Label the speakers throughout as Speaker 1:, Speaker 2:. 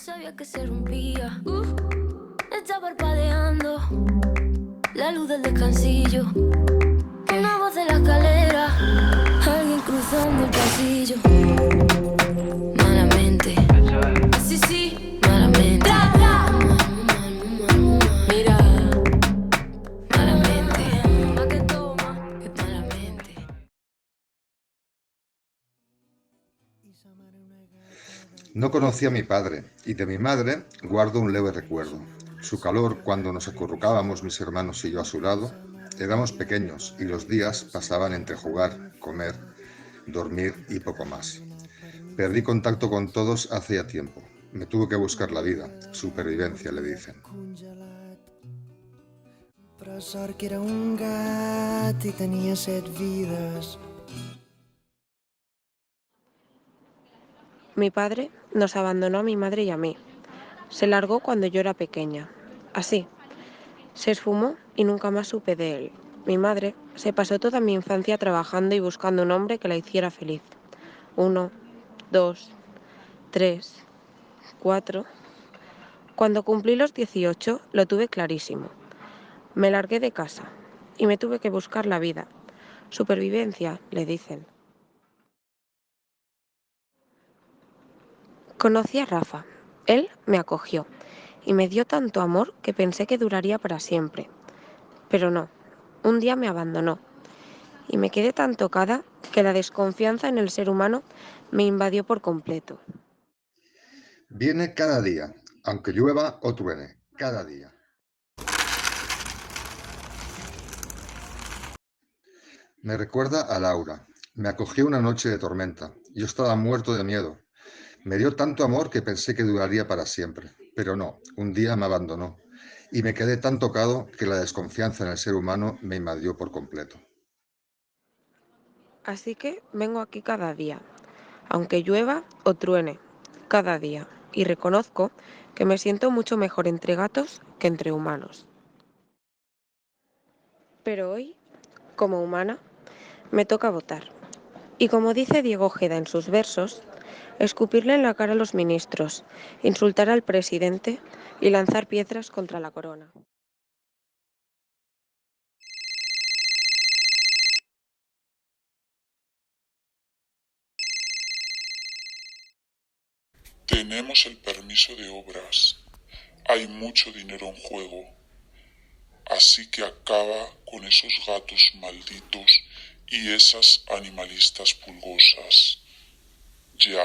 Speaker 1: sabía que se rompía. Está parpadeando la luz del descansillo. Una voz de la escalera, alguien cruzando el pasillo. Malamente, sí, sí, malamente. Mira, malamente, pa' que toma, que malamente.
Speaker 2: No conocí a mi padre, y de mi madre guardo un leve recuerdo. Su calor cuando nos acurrucábamos mis hermanos y yo a su lado. Éramos pequeños y los días pasaban entre jugar, comer, dormir y poco más. Perdí contacto con todos hace ya tiempo. Me tuve que buscar la vida. Supervivencia, le dicen.
Speaker 3: Però sort que era un gat i tenia 7 vides.
Speaker 4: Mi padre nos abandonó a mi madre y a mí. Se largó cuando yo era pequeña. Así. Se esfumó y nunca más supe de él. Mi madre se pasó toda mi infancia trabajando y buscando un hombre que la hiciera feliz. 1, 2, 3, 4. Cuando cumplí los 18 lo tuve clarísimo. Me largué de casa y me tuve que buscar la vida. Supervivencia, le dicen. Conocí a Rafa. Él me acogió y me dio tanto amor que pensé que duraría para siempre. Pero no, un día me abandonó y me quedé tan tocada que la desconfianza en el ser humano me invadió por completo.
Speaker 2: Viene cada día, aunque llueva o truene, cada día. Me recuerda a Laura. Me acogió una noche de tormenta. Yo estaba muerto de miedo. Me dio tanto amor que pensé que duraría para siempre. Pero no, un día me abandonó. Y me quedé tan tocado que la desconfianza en el ser humano me invadió por completo.
Speaker 4: Así que vengo aquí cada día, aunque llueva o truene, cada día. Y reconozco que me siento mucho mejor entre gatos que entre humanos. Pero hoy, como humana, me toca votar. Y como dice Diego Ojeda en sus versos, escupirle en la cara a los ministros, insultar al presidente y lanzar piedras contra la corona.
Speaker 5: Tenemos el permiso de obras. Hay mucho dinero en juego. Así que acaba con esos gatos malditos y esas animalistas pulgosas. Ya.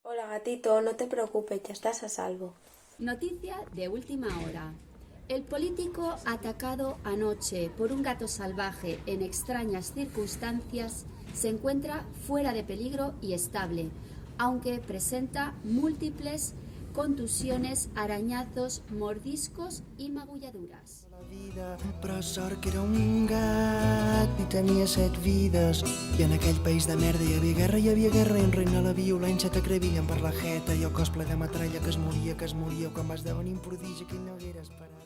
Speaker 4: Hola gatito, no te preocupes, ya estás a salvo.
Speaker 6: Noticia de última hora. El político atacado anoche por un gato salvaje en extrañas circunstancias se encuentra fuera de peligro y estable, aunque presenta múltiples contusiones, arañazos, mordiscos y magulladuras.
Speaker 3: Però sort que era un gat i tenia 7 vides. I en aquell país de merda hi havia guerra i en reina la violència t'acrevillen per la jeta. I el cosple de metralla que es moria, quan vas devenir un prodigi que ell no haguera esperat.